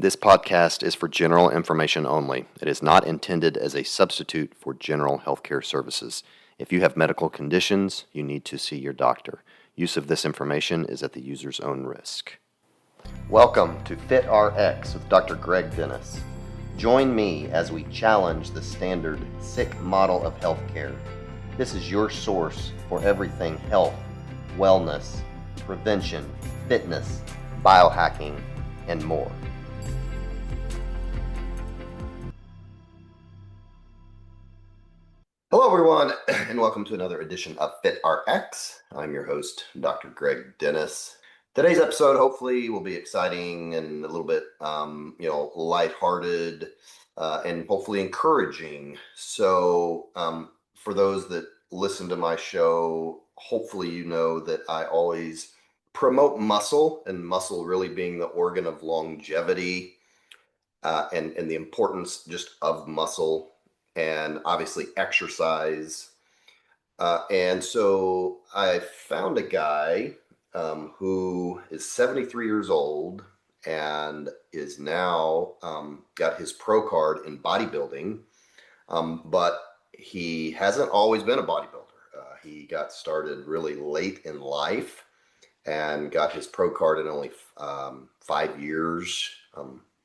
This podcast is for general information only. It is not intended as a substitute for general healthcare services. If you have medical conditions, you need to see your doctor. Use of this information is at the user's own risk. Welcome to FitRx with Dr. Greg Dennis. Join me as we challenge the standard sick model of healthcare. This is your source for everything health, wellness, prevention, fitness, biohacking, and more. Hello, everyone, and welcome to another edition of FitRx. I'm your host, Dr. Greg Dennis. Today's episode hopefully will be exciting and a little bit, lighthearted and hopefully encouraging. So, for those that listen to my show, hopefully you know that I always promote muscle, and muscle really being the organ of longevity and the importance just of muscle and obviously exercise. And so I found a guy who is 73 years old and is now got his pro card in bodybuilding, but he hasn't always been a bodybuilder. He got started really late in life and got his pro card in only 5 years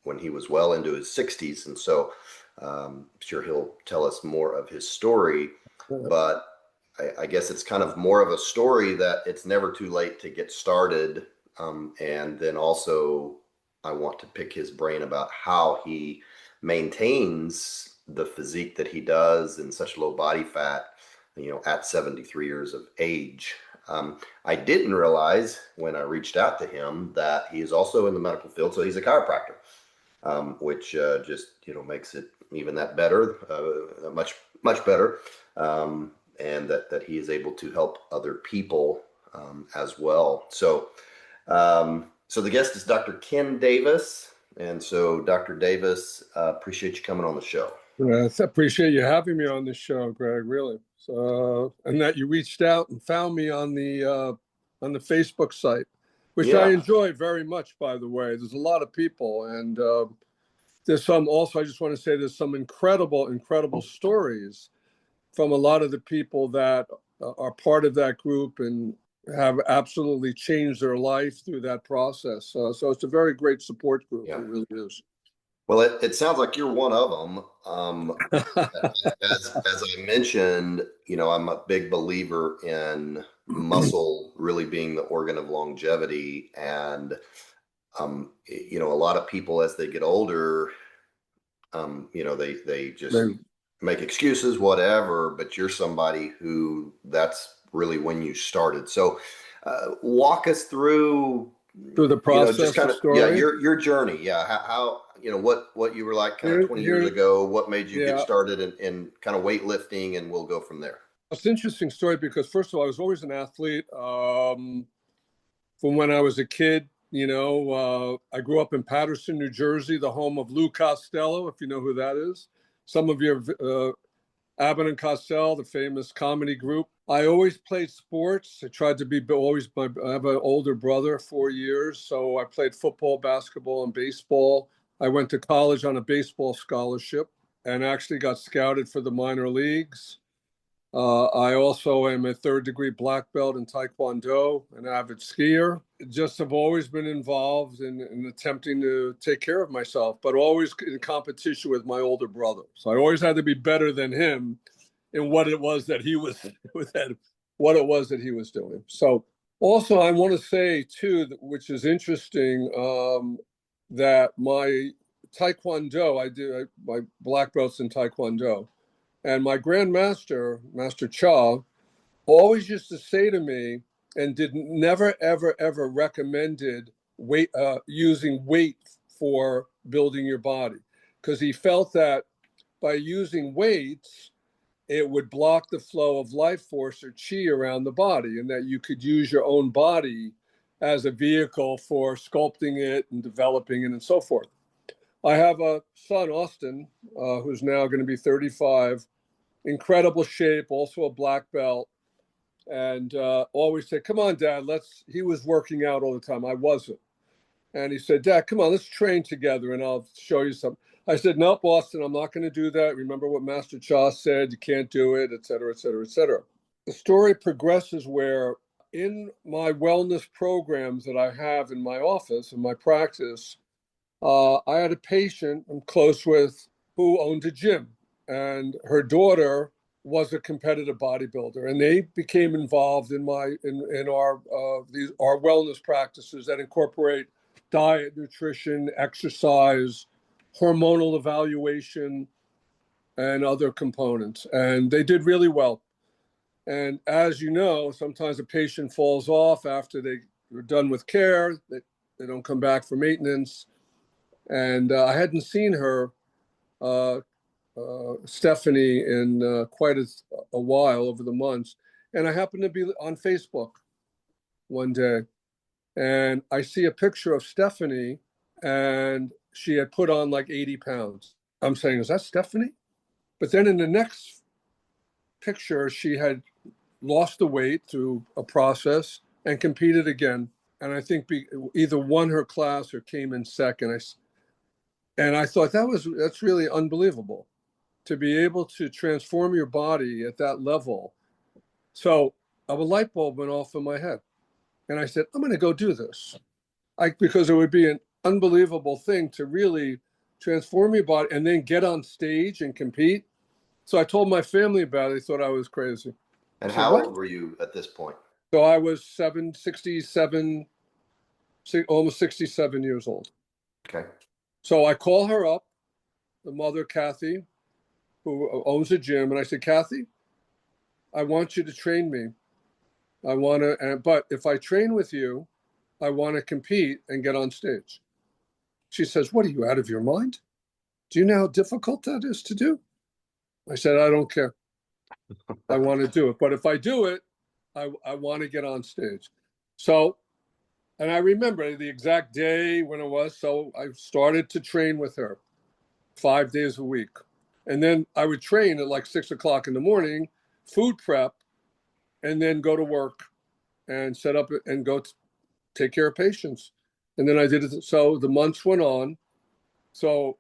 when he was well into his 60s. And so I'm sure he'll tell us more of his story, but I guess it's kind of more of a story that it's never too late to get started. And then also I want to pick his brain about how he maintains the physique that he does in such low body fat, at 73 years of age. I didn't realize when I reached out to him that he is also in the medical field. So he's a chiropractor, which just, makes it even that better, much, much better. And that he is able to help other people as well. So the guest is Dr. Ken Davis. And so Dr. Davis, appreciate you coming on the show. Yes, I appreciate you having me on this show, Greg, really. So, and that you reached out and found me on the Facebook site, which I enjoy very much, by the way. There's a lot of people, and there's some also, I just want to say there's some incredible stories from a lot of the people that are part of that group and have absolutely changed their life through that process. So it's a very great support group. Yeah. It really is. Well, it sounds like you're one of them. As I mentioned, I'm a big believer in muscle really being the organ of longevity. And, a lot of people as they get older, they just make excuses, whatever, but you're somebody who that's really when you started. So walk us through the process, just kind of, story. your journey. Yeah. How what you were like kind of 20 years ago, what made you get started in kind of weightlifting, and we'll go from there. It's an interesting story because first of all, I was always an athlete from when I was a kid. I grew up in Paterson, New Jersey, the home of Lou Costello, if you know who that is. Some of you have Abbott and Costello, the famous comedy group. I always played sports. I tried to be always. I have an older brother, 4 years, so I played football, basketball, and baseball. I went to college on a baseball scholarship and actually got scouted for the minor leagues. I also am a third-degree black belt in Taekwondo, an avid skier. Just have always been involved in attempting to take care of myself, but always in competition with my older brother. So I always had to be better than him in what it was that he was doing. So also I want to say too, which is interesting, that my Taekwondo, my black belts in Taekwondo. And my grandmaster, Master Cha, always used to say to me, and never, ever, ever recommended using weight for building your body, because he felt that by using weights, it would block the flow of life force or chi around the body, and that you could use your own body as a vehicle for sculpting it and developing it and so forth. I have a son, Austin, who's now going to be 35, incredible shape, also a black belt, and always say, come on, Dad, he was working out all the time. I wasn't. And he said, Dad, come on, let's train together and I'll show you something. I said, no, Boston, I'm not going to do that. Remember what Master Cha said, you can't do it, et cetera, et cetera, et cetera. The story progresses where in my wellness programs that I have in my office, in my practice, I had a patient I'm close with who owned a gym, and her daughter was a competitive bodybuilder, and they became involved in our wellness practices that incorporate diet, nutrition, exercise, hormonal evaluation, and other components. And they did really well. And as you know, sometimes a patient falls off after they're done with care. They don't come back for maintenance. And I hadn't seen her, uh, Stephanie, in quite a while over the months. And I happened to be on Facebook one day, and I see a picture of Stephanie, and she had put on like 80 pounds. I'm saying, is that Stephanie? But then in the next picture, she had lost the weight through a process and competed again. And I think either won her class or came in second. And I thought that's really unbelievable to be able to transform your body at that level. So a light bulb went off in my head. And I said, I'm going to go do this. Because it would be an unbelievable thing to really transform your body and then get on stage and compete. So I told my family about it. They thought I was crazy. And I said, how what? old were you at this point? So I was 67, almost 67 years old. Okay. So I call her up, the mother, Kathy, who owns a gym. And I said, Kathy, I want you to train me. But if I train with you, I want to compete and get on stage. She says, what, are you out of your mind? Do you know how difficult that is to do? I said, I don't care. I want to do it. But if I do it, I want to get on stage. So, and I remember the exact day when it was. So I started to train with her 5 days a week. And then I would train at like 6 o'clock in the morning, food prep, and then go to work and set up and go take care of patients. And then I did it. So the months went on. So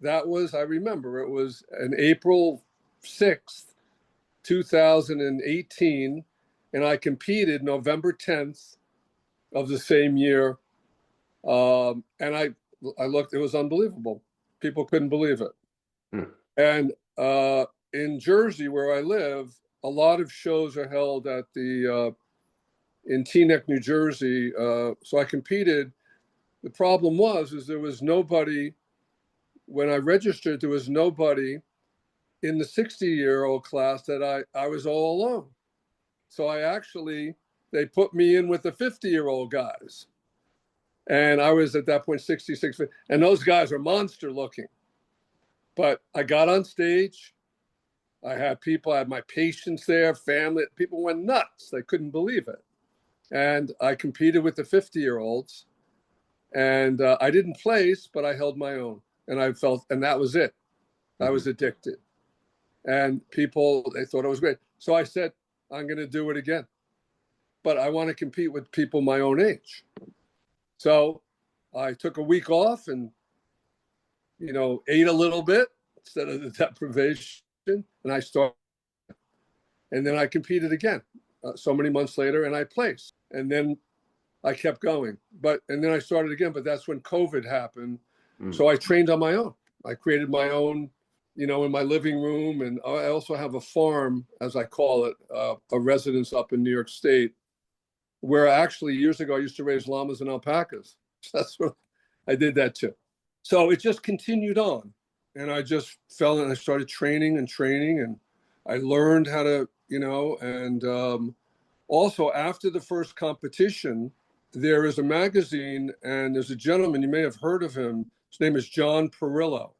that was, I remember, it was an April 6th, 2018. And I competed November 10th of the same year. And I looked, it was unbelievable. People couldn't believe it. Hmm. And in Jersey, where I live, a lot of shows are held at in Teaneck, New Jersey. So I competed. The problem is there was nobody, when I registered, there was nobody in the 60-year-old class that I was all alone. So they put me in with the 50-year-old guys. And I was at that point 66, and those guys are monster looking. But I got on stage. I had my patients there, family. People went nuts. They couldn't believe it. And I competed with the 50-year-olds. And I didn't place, but I held my own. And and that was it. I was addicted. And they thought it was great. So I said, I'm going to do it again. But I want to compete with people my own age. So I took a week off and, ate a little bit instead of the deprivation. And I started. And then I competed again so many months later, and I placed. And then I kept going. And then I started again, but that's when COVID happened. So I trained on my own. I created my own, in my living room. And I also have a farm, as I call it, a residence up in New York State, where actually years ago I used to raise llamas and alpacas. That's what I did that too. So it just continued on. And I just fell and I started training, and I learned how to, and also after the first competition, there is a magazine and there's a gentleman, you may have heard of him. His name is John Perillo.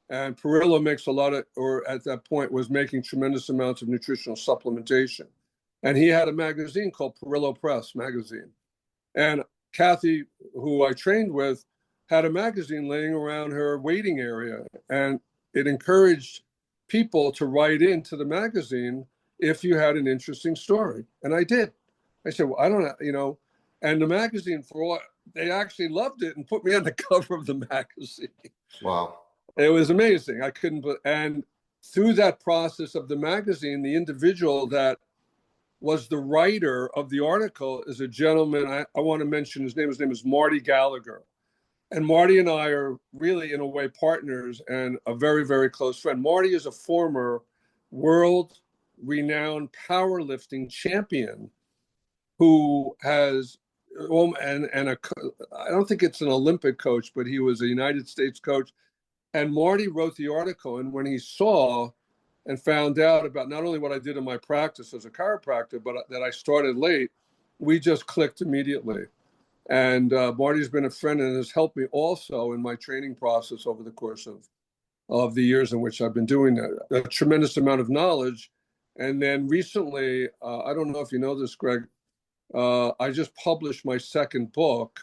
And Perillo makes at that point was making tremendous amounts of nutritional supplementation. And he had a magazine called Perillo Press magazine. And Kathy, who I trained with, had a magazine laying around her waiting area. And it encouraged people to write into the magazine if you had an interesting story. And I did. I said, well, I don't know, and the magazine, they actually loved it and put me on the cover of the magazine. Wow. It was amazing. I couldn't, and through that process of the magazine, the individual that was the writer of the article is a gentleman. I want to mention his name. His name is Marty Gallagher. And Marty and I are really, in a way, partners and a very, very close friend. Marty is a former world renowned powerlifting champion who has, I don't think it's an Olympic coach, but he was a United States coach. And Marty wrote the article. And when he saw and found out about not only what I did in my practice as a chiropractor, but that I started late, we just clicked immediately. And Marty's been a friend and has helped me also in my training process over the course of the years in which I've been doing that. A tremendous amount of knowledge. And then recently, I don't know if you know this, Greg, I just published my second book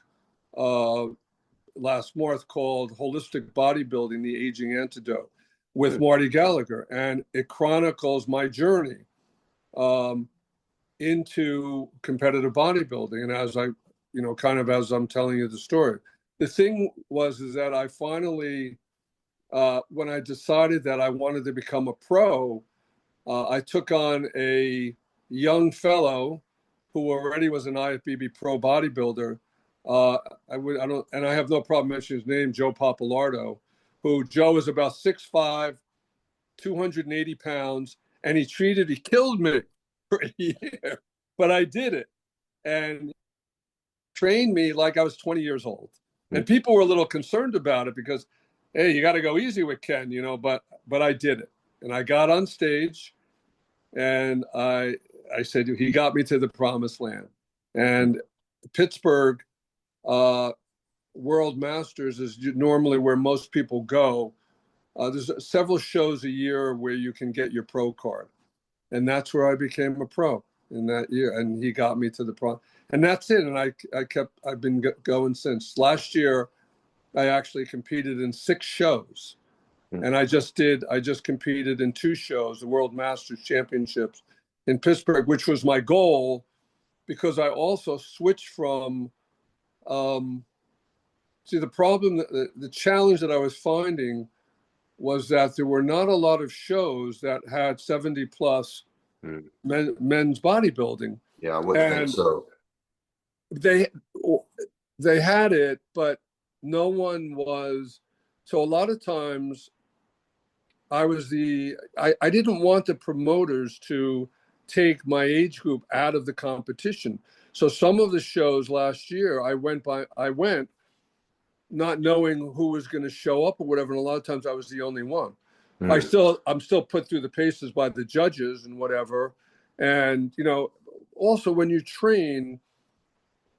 last month called Holistic Bodybuilding, The Aging Antidote with Marty Gallagher. And it chronicles my journey into competitive bodybuilding. And as I, kind of as I'm telling you the story, the thing is that I finally, when I decided that I wanted to become a pro, I took on a young fellow who already was an IFBB pro bodybuilder. And I have no problem mentioning his name, Joe Papalardo, who Joe is about 6'5", 280 pounds, and he killed me for a year, but I did it and trained me like I was 20 years old. And people were a little concerned about it because, hey, you got to go easy with Ken, but I did it. And I got on stage and I said, he got me to the promised land. And Pittsburgh World Masters is normally where most people go. There's several shows a year where you can get your pro card. And that's where I became a pro in that year. And he got me to the pro. And that's it. And I've been going since. Last year, I actually competed in 6 shows. And I just competed in 2 shows, the World Masters Championships in Pittsburgh, which was my goal because I also switched from, the problem, the challenge that I was finding was that there were not a lot of shows that had 70 plus men's bodybuilding. Yeah, I wouldn't think so. They had it, but no one was. So a lot of times I didn't want the promoters to take my age group out of the competition. So some of the shows last year I went not knowing who was going to show up or whatever. And a lot of times I was the only one. I'm still put through the paces by the judges and whatever. And, also when you train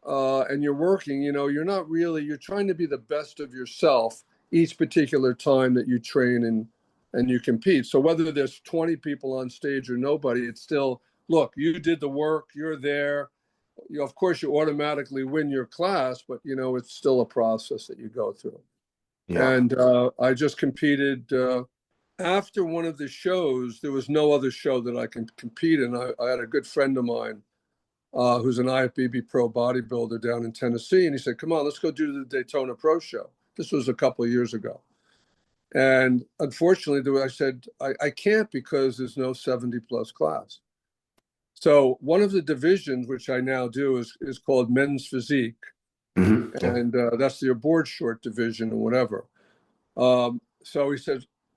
and you're working, you're trying to be the best of yourself each particular time that you train and you compete. So whether there's 20 people on stage or nobody, it's still, look, you did the work, you're there. Of course, you automatically win your class, but, it's still a process that you go through. Yeah. And I just competed. After one of the shows, there was no other show that I can compete in. I had a good friend of mine who's an IFBB pro bodybuilder down in Tennessee. And he said, come on, let's go do the Daytona Pro Show. This was a couple of years ago. And unfortunately, I said, I can't because there's no 70 plus class. So one of the divisions, which I now do, is called men's physique. And that's the board short division or whatever. So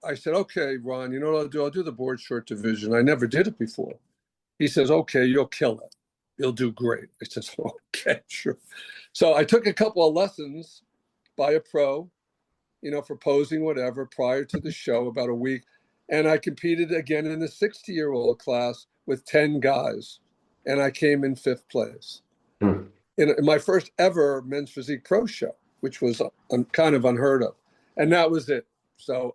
I said, okay, Ron, you know what I'll do? I'll do the board short division. I never did it before. He says, okay, you'll kill it. You'll do great. I said, okay, sure. So I took a couple of lessons by a pro, for posing, whatever, prior to the show, about a week. And I competed again in the 60-year-old class with 10 guys. And I came in 5th place in my first ever men's physique pro show, which was kind of unheard of. And that was it. So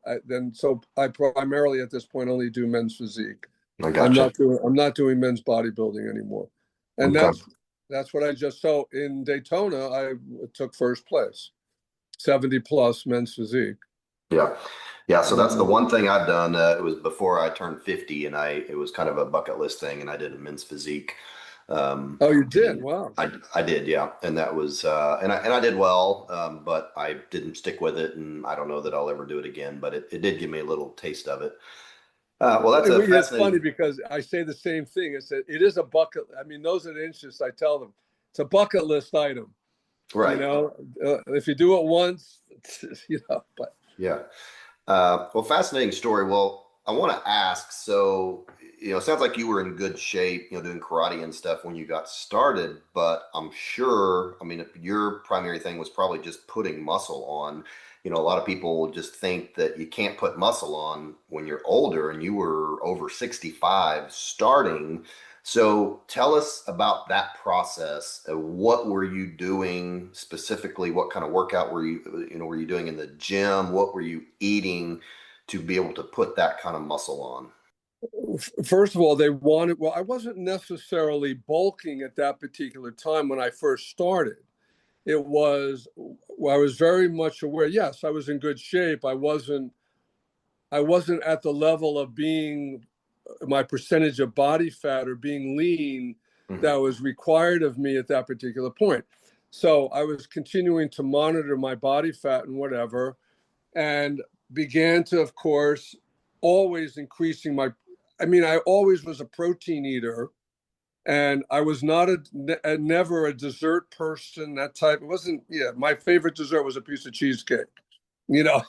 I primarily at this point only do men's physique. I gotcha. I'm not doing men's bodybuilding anymore. And that's what so in Daytona, I took first place, 70 plus men's physique. Yeah. Yeah. So that's the one thing I've done. It was before I turned 50 and it was kind of a bucket list thing. And I did a men's physique Oh, you did? And Wow. I did, yeah. And that was and I did well, but I didn't stick with it, and I don't know that I'll ever do it again. But it did give me a little taste of it. Well, that's a It's funny fascinating. because I say the same thing. It is a bucket. I mean, those are the interests. I tell them it's a bucket list item. You Right. know, if you do it once, but Yeah. Well, fascinating story. Well, I want to ask, so, it sounds like you were in good shape, doing karate and stuff when you got started, but I'm sure, I mean, if your primary thing was probably just putting muscle on. A lot of people just think that you can't put muscle on when you're older, and you were over 65 starting. So tell us about that process. What were you doing specifically? What kind of workout were you doing in the gym? What were you eating to be able to put that kind of muscle on? first of all, they wanted. Well, I wasn't necessarily bulking at that particular time when I first started. It was well, I was very much aware. Yes, I was in good shape. I wasn't at the level of being my percentage of body fat or being lean that Hmm. was required of me at that particular point. So I was continuing to monitor my body fat and whatever, and began to, of course, always increasing my. I mean, I always was a protein eater, and I was not never a dessert person. That type. It wasn't. Yeah, my favorite dessert was a piece of cheesecake. You know,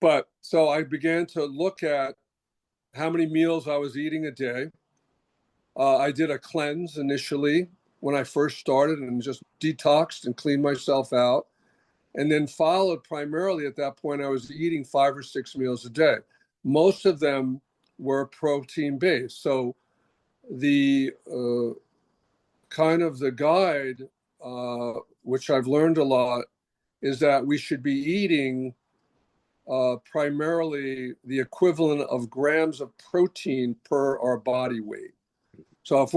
but so I began to look at how many meals I was eating a day. I did a cleanse initially when I first started and just detoxed and cleaned myself out. And then followed primarily at that point, I was eating 5 or 6 meals a day. Most of them were protein based. So the kind of the guide, which I've learned a lot, is that we should be eating primarily the equivalent of grams of protein per our body weight. So if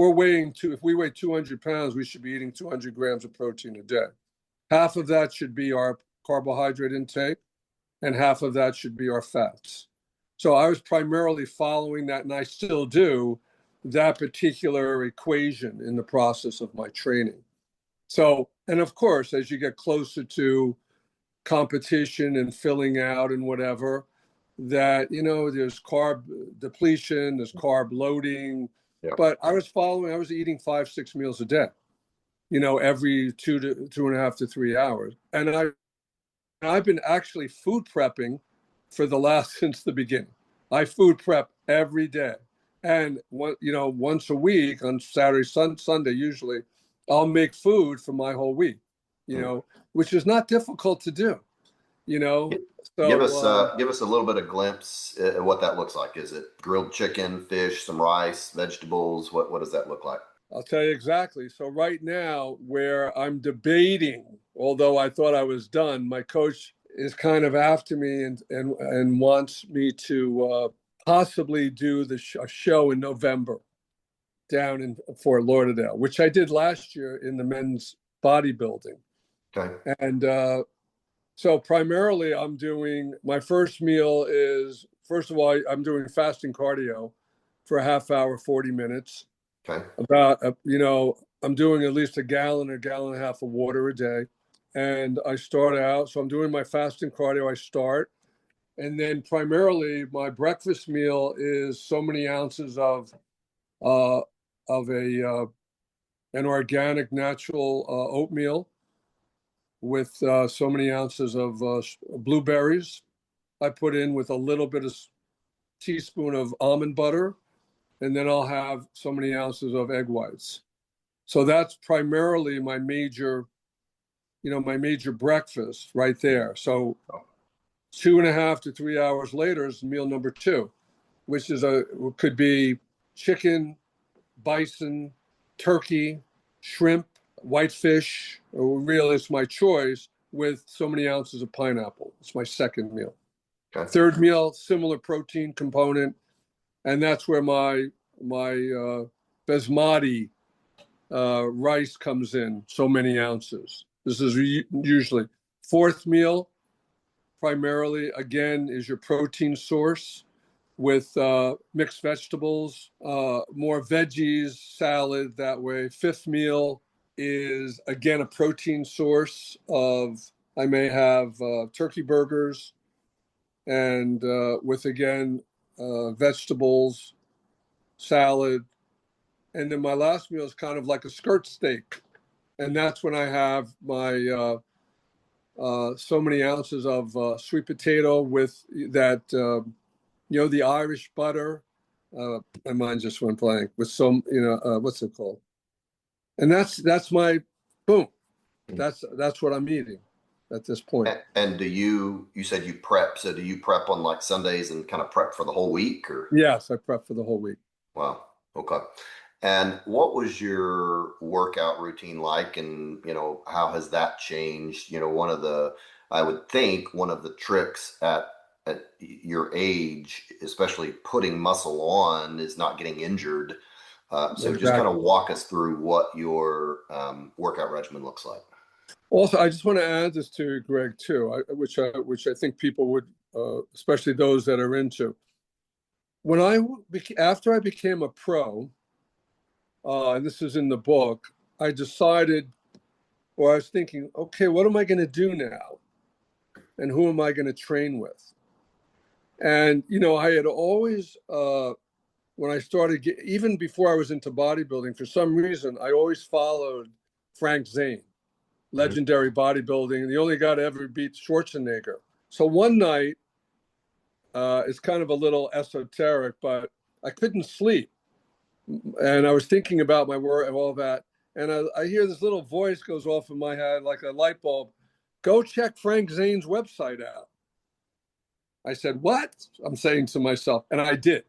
we weigh 200 pounds, we should be eating 200 grams of protein a day. Half of that should be our carbohydrate intake, and half of that should be our fats. So I was primarily following that, and I still do that particular equation in the process of my training. So, and of course, as you get closer to competition and filling out and whatever, that, there's carb depletion, there's carb loading. Yeah. But I was eating 5, 6 meals a day, every 2 to 2.5 to 3 hours. And I've been actually food prepping for the last since the beginning. I food prep every day, and once a week on Saturday, Sunday, usually, I'll make food for my whole week. Mm. Which is not difficult to do. You know, Give so us a little bit of glimpse at what that looks like. Is it grilled chicken, fish, some rice, vegetables? What does that look like? I'll tell you exactly. So right now, where I'm debating, although I thought I was done, my coach is kind of after me and wants me to possibly do a show in November down in Fort Lauderdale, which I did last year in the men's bodybuilding. Okay. And so primarily, I'm doing my first meal is first of all, I'm doing fasting cardio for a half hour, 40 minutes. Okay. About I'm doing at least a gallon and a half of water a day, and I start out. So I'm doing my fasting cardio. I start, and then primarily my breakfast meal is so many ounces uh, of an organic natural oatmeal with so many ounces of blueberries. I put in with a little bit of teaspoon of almond butter, and then I'll have so many ounces of egg whites. So that's primarily my major breakfast right there. So 2.5 to 3 hours later is meal number two, which could be chicken, bison, turkey, shrimp, whitefish. Or really, it's my choice with so many ounces of pineapple. It's my second meal. Okay. Third meal, similar protein component, and that's where my basmati rice comes in, so many ounces. This is usually fourth meal, primarily, again, is your protein source with mixed vegetables, more veggies, salad that way. Fifth meal is, again, a protein source of, I may have turkey burgers and with, again, vegetables, salad. And then my last meal is kind of like a skirt steak. And that's when I have my so many ounces of sweet potato with that, the Irish butter. My mind just went blank with some, what's it called? And that's my boom. That's what I'm eating at this point. And do you said you prep, so do you prep on like Sundays and kind of prep for the whole week or? Yes, I prep for the whole week. Wow. Okay. And what was your workout routine like? And, how has that changed? I would think one of the tricks at your age, especially putting muscle on, is not getting injured. So just kind of Exactly. walk us through what your workout regimen looks like. Also, I just want to add this to Greg too, which I think people would, especially those that are into. After I became a pro, and this is in the book, I decided, or I was thinking, okay, what am I going to do now, and who am I going to train with? And I had always, when I started, even before I was into bodybuilding, for some reason, I always followed Frank Zane, Mhm. legendary bodybuilding, the only guy to ever beat Schwarzenegger. So one night, it's kind of a little esoteric, but I couldn't sleep. And I was thinking about my work and all that. And I hear this little voice goes off in my head like a light bulb. Go check Frank Zane's website out. I said, what? I'm saying to myself. And I did.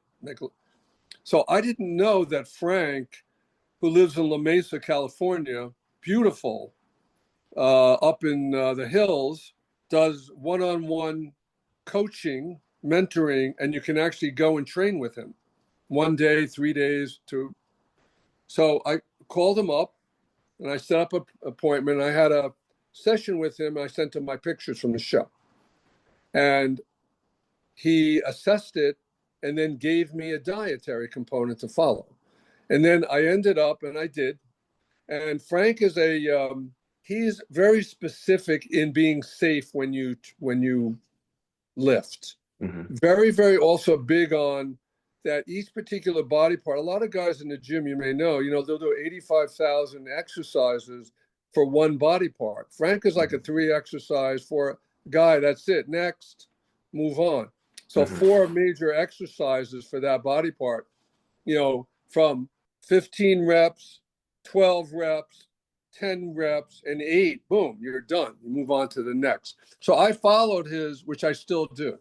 So I didn't know that Frank, who lives in La Mesa, California, beautiful, up in the hills, does one-on-one coaching, mentoring, and you can actually go and train with him 1 day, 3 days, two. So I called him up and I set up an appointment. I had a session with him. I sent him my pictures from the show. And he assessed it and then gave me a dietary component to follow. And then I ended up, and I did. And Frank is he's very specific in being safe when you lift. Mhm. Very, very also big on that each particular body part. A lot of guys in the gym, you may know, they'll do 85,000 exercises for one body part. Frank is like a 3 exercise for a guy. That's it. Next, move on. So Mhm. 4 major exercises for that body part, from 15 reps, 12 reps, 10 reps, and 8, boom, you're done. You move on to the next. So I followed his, which I still do.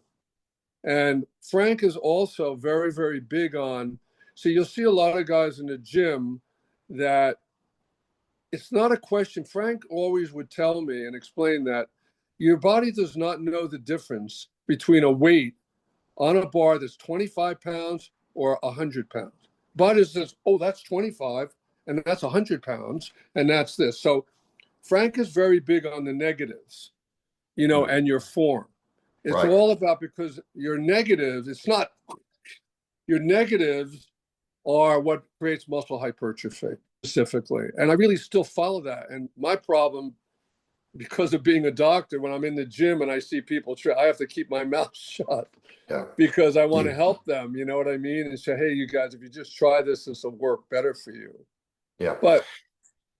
And Frank is also very, very big on, so you'll see a lot of guys in the gym that it's not a question. Frank always would tell me and explain that your body does not know the difference between a weight on a bar that's 25 pounds or 100 pounds. Body says, oh, that's 25 and that's 100 pounds and that's this. So Frank is very big on the negatives, Mhm. and your form. It's Right. all about, because your negatives, it's not, your negatives are what creates muscle hypertrophy specifically. And I really still follow that. And my problem, because of being a doctor, when I'm in the gym and I see people I have to keep my mouth shut Yeah. because I want to help them. You know what I mean? And say, hey, you guys, if you just try this will work better for you. Yeah.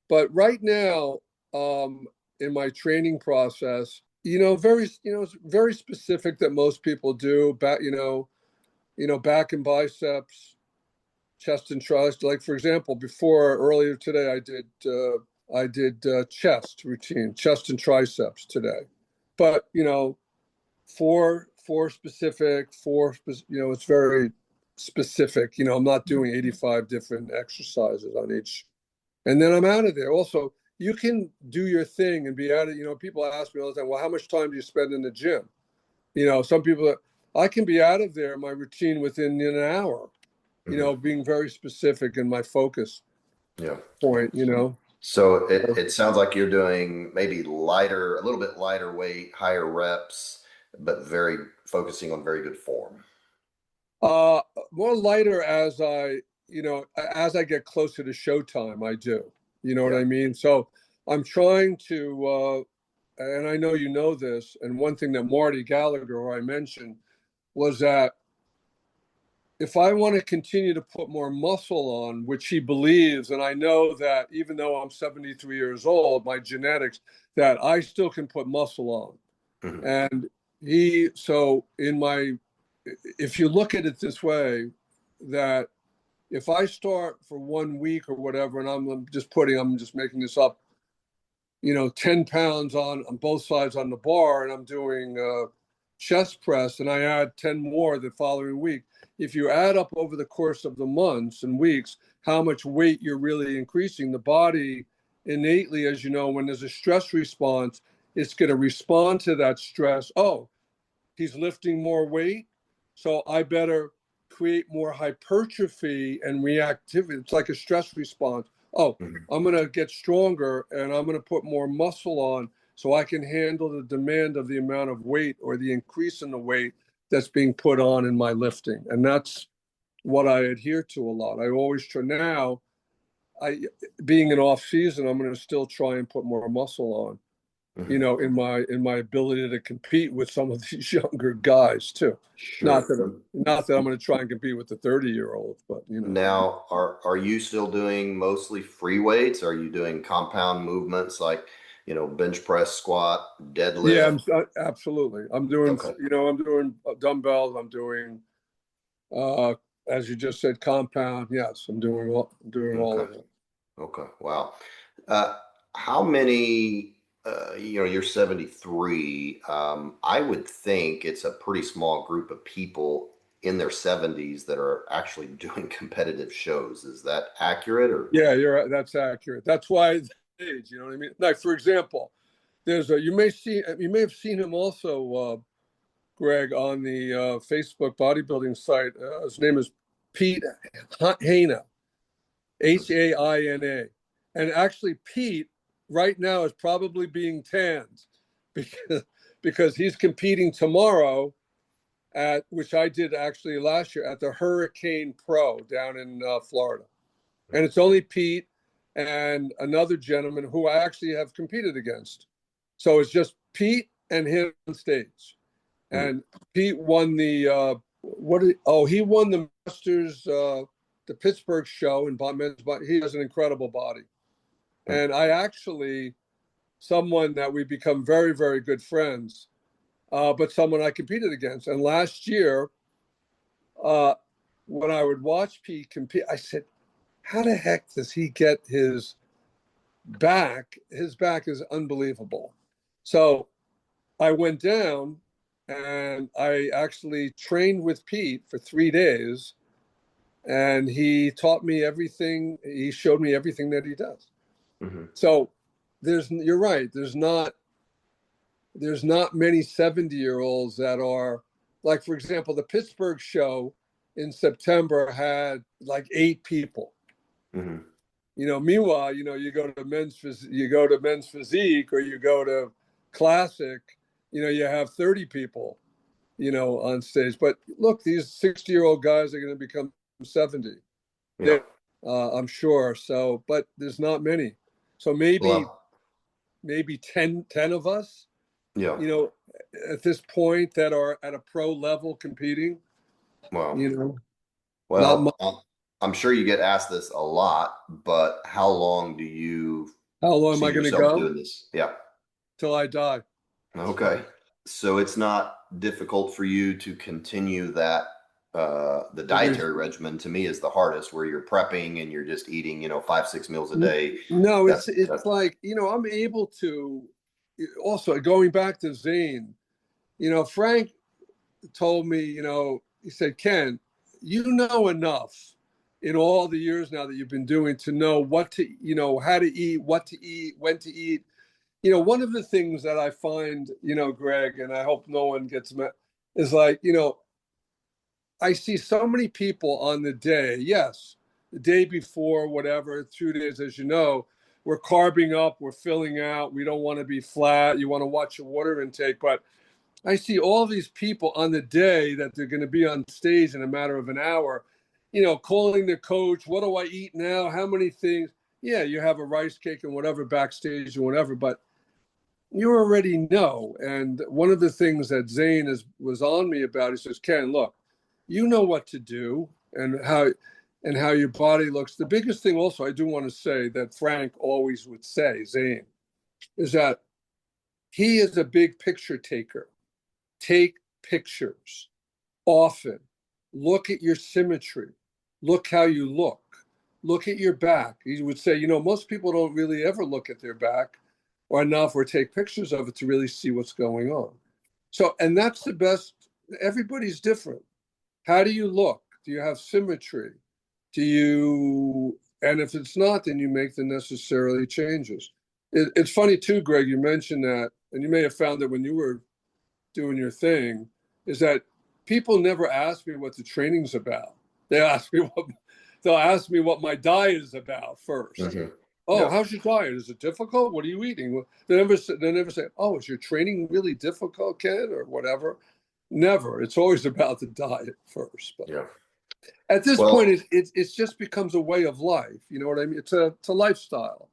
But right now, in my training process, it's very specific that most people do. Back and biceps, chest and tricep. Like for example, earlier today, I did chest routine, chest and triceps today. But four specific, it's very specific. I'm not doing 85 different exercises on each, and then I'm out of there. Also, you can do your thing and be out of. People ask me all the time, well, how much time do you spend in the gym? Some people, I can be out of there, my routine within an hour, Mhm. being very specific in my focus Yeah. point. So it sounds like you're doing maybe lighter, a little bit lighter weight, higher reps, but very focusing on very good form. Uh, More lighter as as I get closer to showtime, I do. You know what Yeah. I mean? So I'm trying to, and I know you know this, and one thing that Marty Gallagher, who I mentioned, was that if I want to continue to put more muscle on, which he believes, and I know that even though I'm 73 years old, my genetics, that I still can put muscle on. Hmm. And so if you look at it this way, that if I start for 1 week or whatever, and I'm just making this up, 10 pounds on both sides on the bar, and I'm doing chest press, and I add 10 more the following week. If you add up over the course of the months and weeks how much weight you're really increasing, the body innately, as you know, when there's a stress response, it's going to respond to that stress. Oh, he's lifting more weight, so I better create more hypertrophy and reactivity. It's like a stress response. Oh, Hmm. I'm going to get stronger and I'm going to put more muscle on so I can handle the demand of the amount of weight or the increase in the weight that's being put on in my lifting. And that's what I adhere to a lot. I always try now, I being an off season, I'm going to still try and put more muscle on, Hmm. in my ability to compete with some of these younger guys too. Sure. Not that I'm going to try and compete with the 30-year-olds, but Now, are you still doing mostly free weights? Are you doing compound movements like, bench press, squat, yeah, deadlift? absolutely. I'm doing, Okay. I'm doing dumbbells. I'm doing, uh, as you just said, compound. Yes, I'm doing all Okay. of it. Okay. Wow. Uh, how many, you're 73. I would think it's a pretty small group of people in their 70s that are actually doing competitive shows. Is that accurate or? Yeah, that's accurate. That's why it's age. You know what I mean? Like for example, you may have seen him also, Greg, on the Facebook bodybuilding site. His name is Pete Haina, Haina. And actually, Pete right now is probably being tanned because, because he's competing tomorrow at, which I did actually last year, at the Hurricane Pro down in Florida. And it's only Pete and another gentleman who I actually have competed against. So it's just Pete and him on stage. Hmm. And Pete won the he won the Masters, the Pittsburgh show in men's body. He has an incredible body, Hmm. and I actually someone that we become very very good friends, but someone I competed against. And last year, uh, when I would watch Pete compete, I said, "How the heck does he get his back? His back is unbelievable." So I went down and I actually trained with Pete for 3 days, and he taught me everything. He showed me everything that he does. Hmm. So you're right. There's not many 70-year-olds that are like, for example, the Pittsburgh show in September had like 8 people. Hmm. Meanwhile, you go to men's physique or you go to classic, you have 30 people, on stage. But look, these 60-year-old guys are going to become 70. Yeah. They, I'm sure. So, but there's not many. So maybe Well, 10 of us, yeah. you know, at this point that are at a pro level competing, Well, you know, not much. well, I'm sure you get asked this a lot, but how long do you How long am see I going to yourself go? doing this? Yeah. Till I die. Okay. So it's not difficult for you to continue that. The The dietary regimen to me is the hardest, where you're prepping and you're just eating, 5, 6 meals a day. No, it's That's like, I'm able to also going back to Zane, Frank told me, he said, Ken, you know enough in all the years now that you've been doing to know what to, how to eat, what to eat, when to eat. One of the things that I find, Greg, and I hope no one gets met, is like, I see so many people on the day, yes, the day before, whatever, 2 days, as you know, we're carbing up, we're filling out, we don't want to be flat, you want to watch your water intake. But I see all these people on the day that they're going to be on stage in a matter of an hour, calling the coach, what do I eat now? How many things? Yeah, you have a rice cake and whatever backstage or whatever, but you already know. And one of the things that Zane was on me about, he says, Ken, look, you know what to do and how your body looks. The biggest thing also I do want to say that Frank always would say, Zane, is that he is a big picture taker. Take pictures often. Look at your symmetry. Look how you look. Look at your back. He would say, most people don't really ever look at their back or enough or take pictures of it to really see what's going on. So, and that's the best. Everybody's different. How do you look? Do you have symmetry? And if it's not, then you make the necessary changes. It's funny too, Greg, you mentioned that, and you may have found that when you were doing your thing, is that people never ask me what the training's about. They'll ask me what my diet is about first. Mm-hmm. Oh, Yeah. how's your diet? Is it difficult? What are you eating? Well, they never say, oh, is your training really difficult, Ken, or whatever? Never. It's always about the diet first. But Yeah. at this point, Well, it just becomes a way of life. You know what I mean? It's a lifestyle.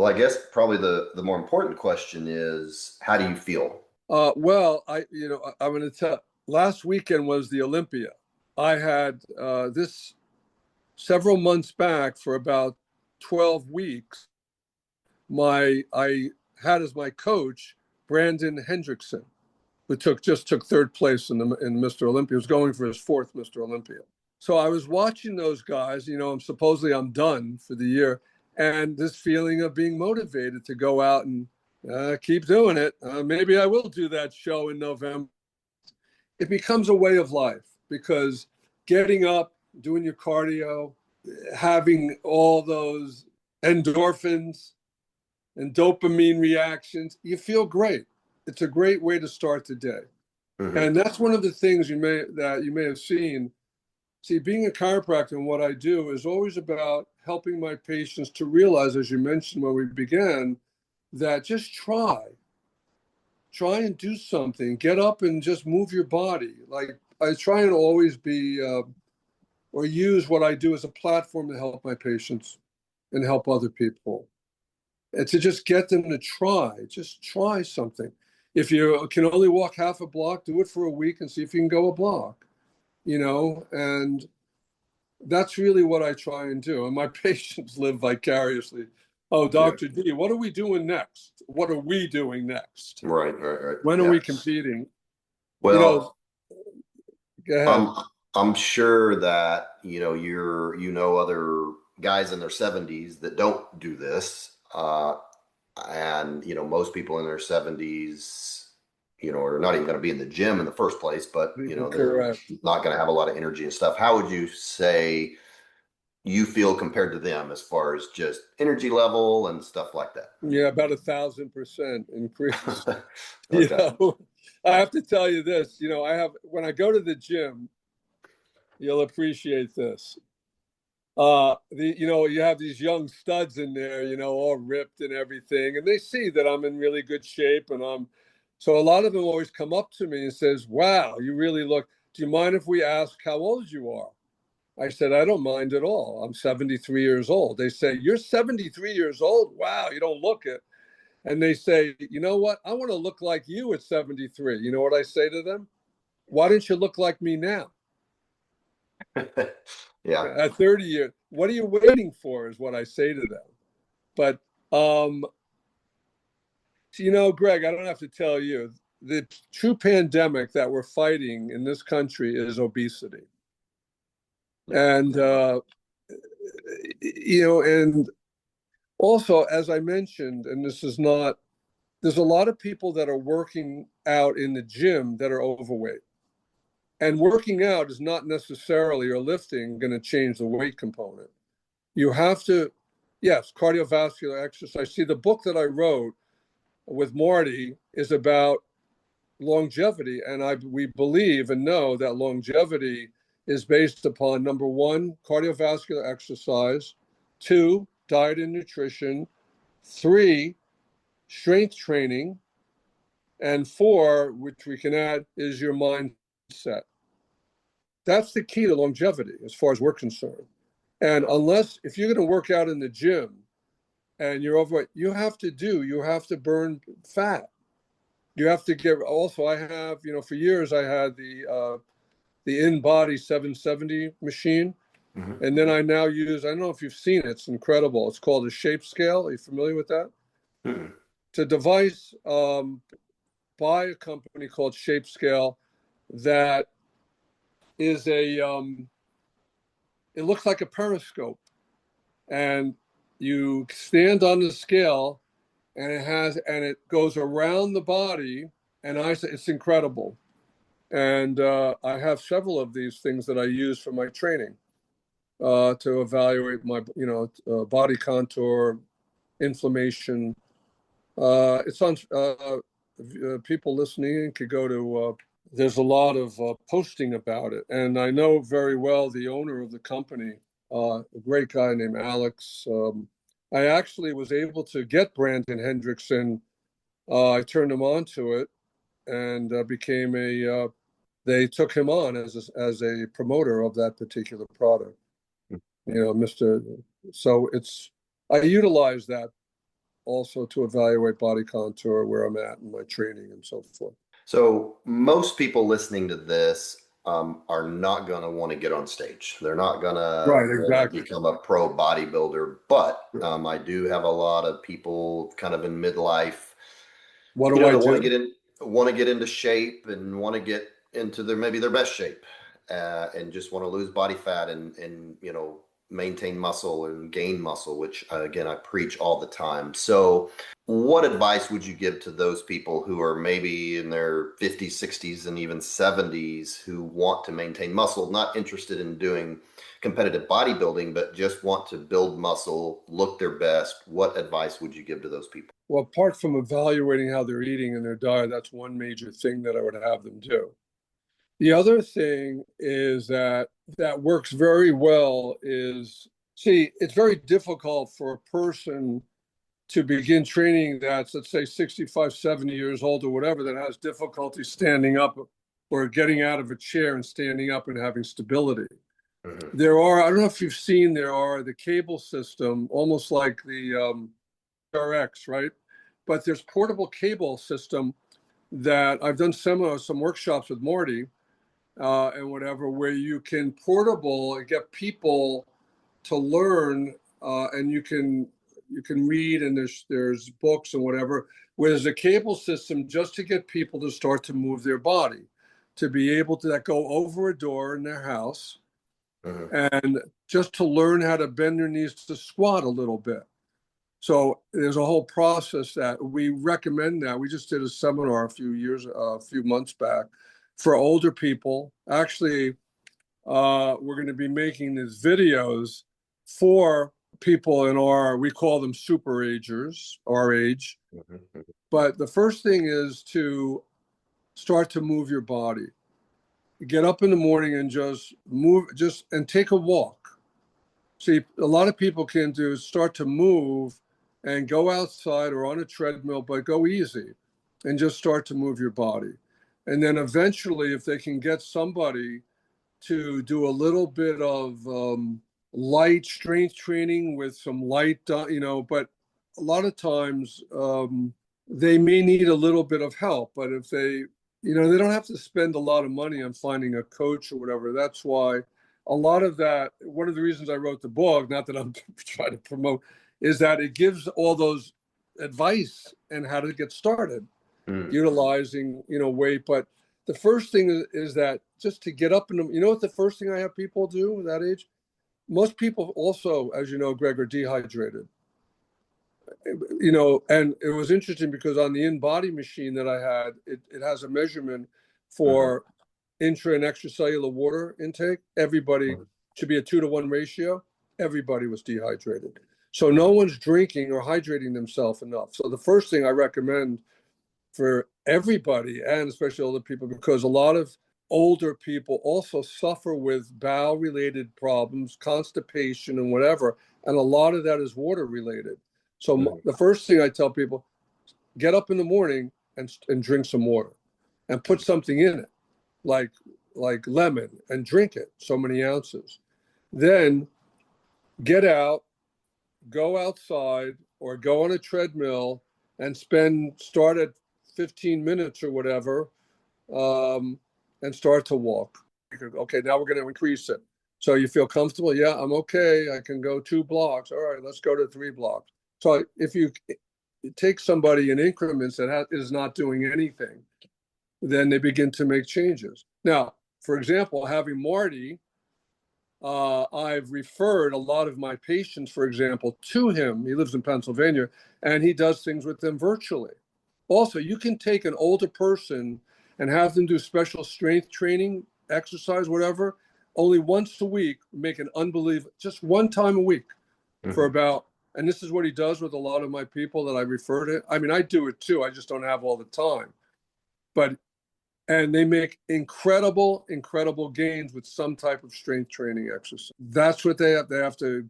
I guess probably the more important question is, how do you feel? Well, I'm going to tell. Last weekend was the Olympia. I had this several months back for about 12 weeks. I had as my coach Brandon Hendrickson, who just took third place in Mr. Olympia. He was going for his fourth Mr. Olympia. So I was watching those guys. I'm done for the year, and this feeling of being motivated to go out and keep doing it. Maybe I will do that show in November. It becomes a way of life because getting up, doing your cardio, having all those endorphins and dopamine reactions, you feel great. It's a great way to start the day. Mm-hmm. And that's one of the things you may have seen. See, being a chiropractor and what I do is always about helping my patients to realize, as you mentioned when we began, that just try and do something, get up and just move your body. Like I try and always be or use what I do as a platform to help my patients and help other people, and to just get them to just try something. If you can only walk half a block, do it for a week and see if you can go a block, and that's really what I try and do. And my patients live vicariously. Oh, Yeah. Dr. D, what are we doing next? What are we doing next? Right. Right. Right. When are Yeah. we competing? You know, Well, go ahead. I'm I'm sure that other guys in their 70s that don't do this, and most people in their 70s, are not even going to be in the gym in the first place, but they're Correct. not going to have a lot of energy and stuff. How would you say you feel compared to them as far as just energy level and stuff like that? Yeah, about 1,000% increase. You Okay. know, I have to tell you this. When I go to the gym, you'll appreciate this. You have these young studs in there, all ripped and everything, and they see that I'm in really good shape, so a lot of them always come up to me and says, "Wow, you really look. Do you mind if we ask how old you are?" I said, "I don't mind at all. I'm 73 years old." They say, "You're 73 years old? Wow, you don't look it." And they say, "You know what? I want to look like you at 73." You know what I say to them? Why don't you look like me now? Yeah. At 30 years, what are you waiting for is what I say to them. But, um, Greg, I don't have to tell you, the true pandemic that we're fighting in this country is obesity. Yeah. And, and also, as I mentioned, and there's a lot of people that are working out in the gym that are overweight. And working out is not necessarily, or lifting, going to change the weight component. You have to, yes, cardiovascular exercise. See, the book that I wrote with Marty is about longevity, and we believe and know that longevity is based upon, number one, cardiovascular exercise, two, diet and nutrition, three, strength training, And 4, which we can add, is your mindset. That's the key to longevity as far as we're concerned. And if you're going to work out in the gym and you're overweight, you have to burn fat. You have to also, I have, for years I had the in-body 770 machine. Mm-hmm. And then I now use, I don't know if you've seen it, it's incredible. It's called a shape scale. Are you familiar with that? Mm-hmm. It's a device by a company called Shape Scale that is it looks like a periscope. And you stand on the scale and it goes around the body. And it's incredible. And I have several of these things that I use for my training to evaluate my, body contour, inflammation. It's on. People listening could go to. There's a lot of posting about it, and I know very well the owner of the company, a great guy named Alex. I actually was able to get Brandon Hendrickson. I turned him on to it, and became a. They took him on as a promoter of that particular product. Mr. So I utilize that also to evaluate body contour, where I'm at in my training and so forth. So most people listening to this are not going to want to get on stage. They're not going to Right, want to exactly. become a pro bodybuilder. But I do have a lot of people kind of in midlife, What do I that do? want to get into shape and want to get into maybe their best shape, and just want to lose body fat and maintain muscle and gain muscle, which again I preach all the time. So what advice would you give to those people who are maybe in their 50s, 60s, and even 70s who want to maintain muscle, not interested in doing competitive bodybuilding, but just want to build muscle, look their best? What advice would you give to those people? Well, apart from evaluating how they're eating and their diet, that's one major thing that I would have them do. The other thing is that works very well is, see, it's very difficult for a person to begin training that's, let's say, 65, 70 years old or whatever, that has difficulty standing up or getting out of a chair and standing up and having stability. Mm-hmm. I don't know if you've seen, there are the cable system, almost like the RX, right? But there's portable cable system that I've done some workshops with Morty and whatever, where you can get people to learn, and you can read, and there's books and whatever, where there's a cable system just to get people to start to move their body, to be able to go over a door in their house, Mm-hmm. and just to learn how to bend their knees to squat a little bit. So there's a whole process that we recommend. That we just did a seminar a few months back for older people. Actually, we're going to be making these videos for people we call them super agers, our age. Mm-hmm. But the first thing is to start to move your body. Get up in the morning and just move, and take a walk. See, a lot of people can start to move and go outside or on a treadmill, but go easy and just start to move your body. And then eventually, if they can get somebody to do a little bit of light strength training with some light, but a lot of times they may need a little bit of help. But if they don't have to spend a lot of money on finding a coach or whatever. That's why a lot of that, one of the reasons I wrote the book, not that I'm trying to promote, is that it gives all those advice and how to get started utilizing, weight. But the first thing is that just to get up what the first thing I have people do at that age? Most people also, as you know, Greg, are dehydrated. And it was interesting because on the in-body machine that I had, it has a measurement Mm-hmm. for intra and extracellular water intake. Everybody should be a 2-to-1 ratio. Everybody was dehydrated. So no one's drinking or hydrating themselves enough. So the first thing I recommend for everybody, and especially older people, because a lot of older people also suffer with bowel related problems, constipation and whatever, and a lot of that is water related. So Mm-hmm. the first thing I tell people, get up in the morning and drink some water, and put something in it, like lemon, and drink it, so many ounces. Then get out, go outside, or go on a treadmill and start at 15 minutes or whatever, and start to walk. Okay, now we're going to increase it. So you feel comfortable? Yeah, I'm okay. I can go 2 blocks. All right, let's go to 3 blocks. So if you take somebody in increments that is not doing anything, then they begin to make changes. Now, for example, having Marty, I've referred a lot of my patients, for example, to him. He lives in Pennsylvania, and he does things with them virtually. Also, you can take an older person and have them do special strength training, exercise, whatever, only once a week, make an unbelievable, just one time a week for about, and this is what he does with a lot of my people that I refer to. I mean, I do it too. I just don't have all the time. And they make incredible gains with some type of strength training exercise. That's what they have. They have to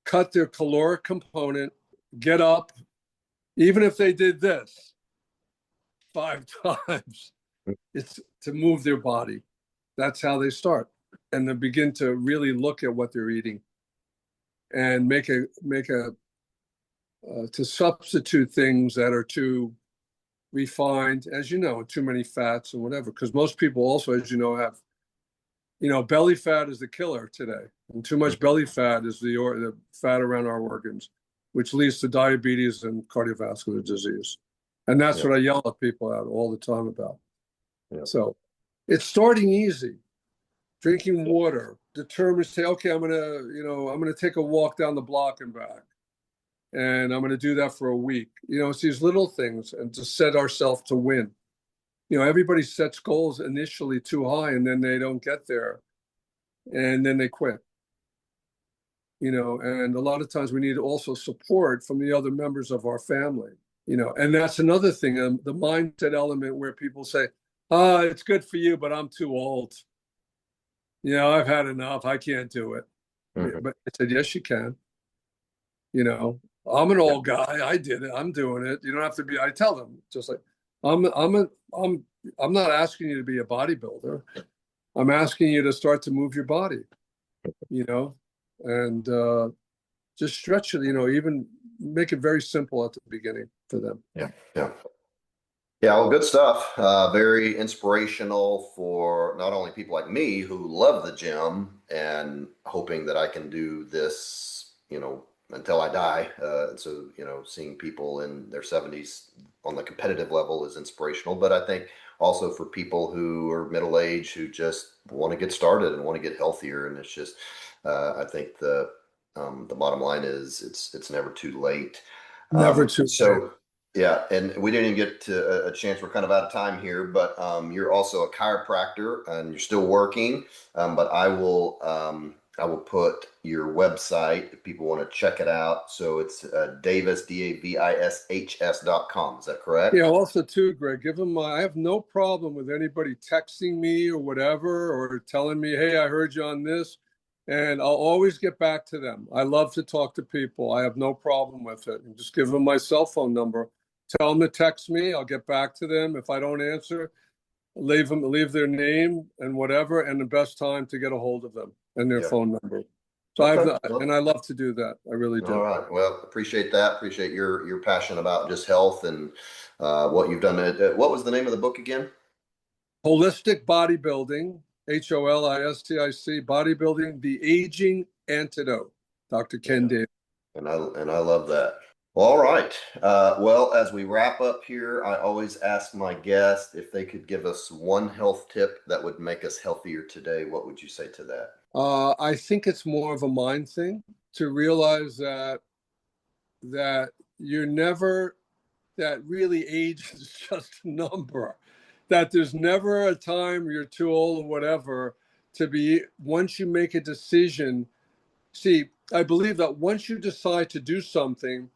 cut their caloric component, get up, even if they did this 5 times, it's to move their body. That's how they start. And then begin to really look at what they're eating and to substitute things that are too refined, as you know, too many fats and whatever. Because most people also, as you know, have, belly fat is the killer today. And too much belly fat is the fat around our organs, which leads to diabetes and cardiovascular disease. And that's what I yell at people out all the time about. So it's starting easy. Drinking water, determined to say, okay, I'm gonna take a walk down the block and back. And I'm gonna do that for a week. It's these little things, and to set ourselves to win. Everybody sets goals initially too high, and then they don't get there, and then they quit. And a lot of times we need also support from the other members of our family. And that's another thing, the mindset element where people say, it's good for you, but I'm too old. I've had enough. I can't do it. But I said, yes, you can. I'm an old guy. I did it. I'm doing it. You don't have to be. I tell them just like, I'm not asking you to be a bodybuilder. I'm asking you to start to move your body. And just stretch it. Even make it very simple at the beginning for them. Yeah, well, good stuff. Very inspirational for not only people like me who love the gym and hoping that I can do this, until I die. So, seeing people in their 70s on the competitive level is inspirational. But I think also for people who are middle-aged who just want to get started and want to get healthier. And it's just, I think the bottom line is it's never too late. Never too late. Yeah, and we didn't even get to a chance. We're kind of out of time here, but you're also a chiropractor and you're still working. But I will put your website if people want to check it out. So it's Davis, DAVISHS.com. Is that correct? Yeah. Also, too, Greg, I have no problem with anybody texting me or whatever, or telling me, "Hey, I heard you on this," and I'll always get back to them. I love to talk to people. I have no problem with it. And just give them my cell phone number. Tell them to text me. I'll get back to them. If I don't answer, leave their name and whatever, and the best time to get a hold of them and their phone number. So I love to do that. I really do. All right. Well, appreciate that. Appreciate your passion about just health and what you've done. What was the name of the book again? Holistic Bodybuilding, HOLISTIC, Bodybuilding, The Aging Antidote, Dr. Ken Davis. And I love that. All right. Well, as we wrap up here, I always ask my guests if they could give us one health tip that would make us healthier today. What would you say to that? I think it's more of a mind thing to realize that you're never, that really age is just a number, that there's never a time you're too old or whatever to be, once you make a decision. See, I believe that once you decide to do something,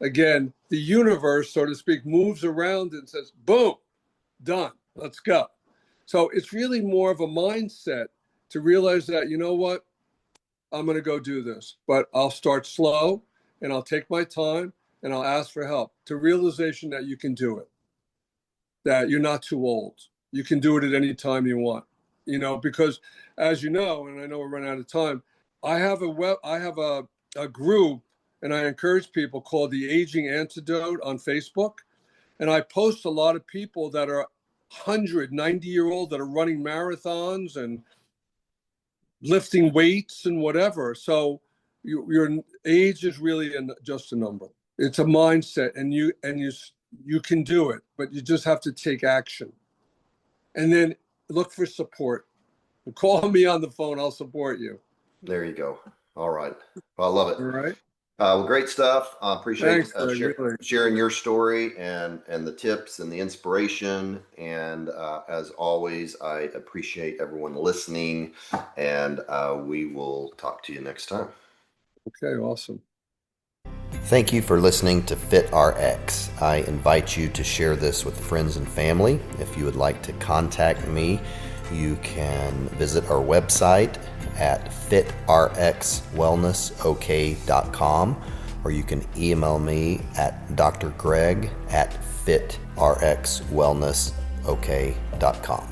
again, the universe, so to speak, moves around and says, boom, done, let's go. So it's really more of a mindset to realize that, you know what, I'm going to go do this, but I'll start slow and I'll take my time and I'll ask for help, to realization that you can do it. that you're not too old. You can do it at any time you want, because as you know, and I know we're running out of time, I have a group, and I encourage people, called the Aging Antidote on Facebook. And I post a lot of people that are 190-year-old that are running marathons and lifting weights and whatever. So your age is really just a number. It's a mindset, and you can do it, but you just have to take action. And then look for support. Call me on the phone. I'll support you. There you go. All right. Well, I love it. All right. Well, great stuff. I appreciate Thanks, Greg, really. sharing your story and the tips and the inspiration. And as always, I appreciate everyone listening. And we will talk to you next time. Okay, awesome. Thank you for listening to FitRx. I invite you to share this with friends and family. If you would like to contact me, you can visit our website at fitrxwellnessok.com, or you can email me at drgreg@fitrxwellnessok.com.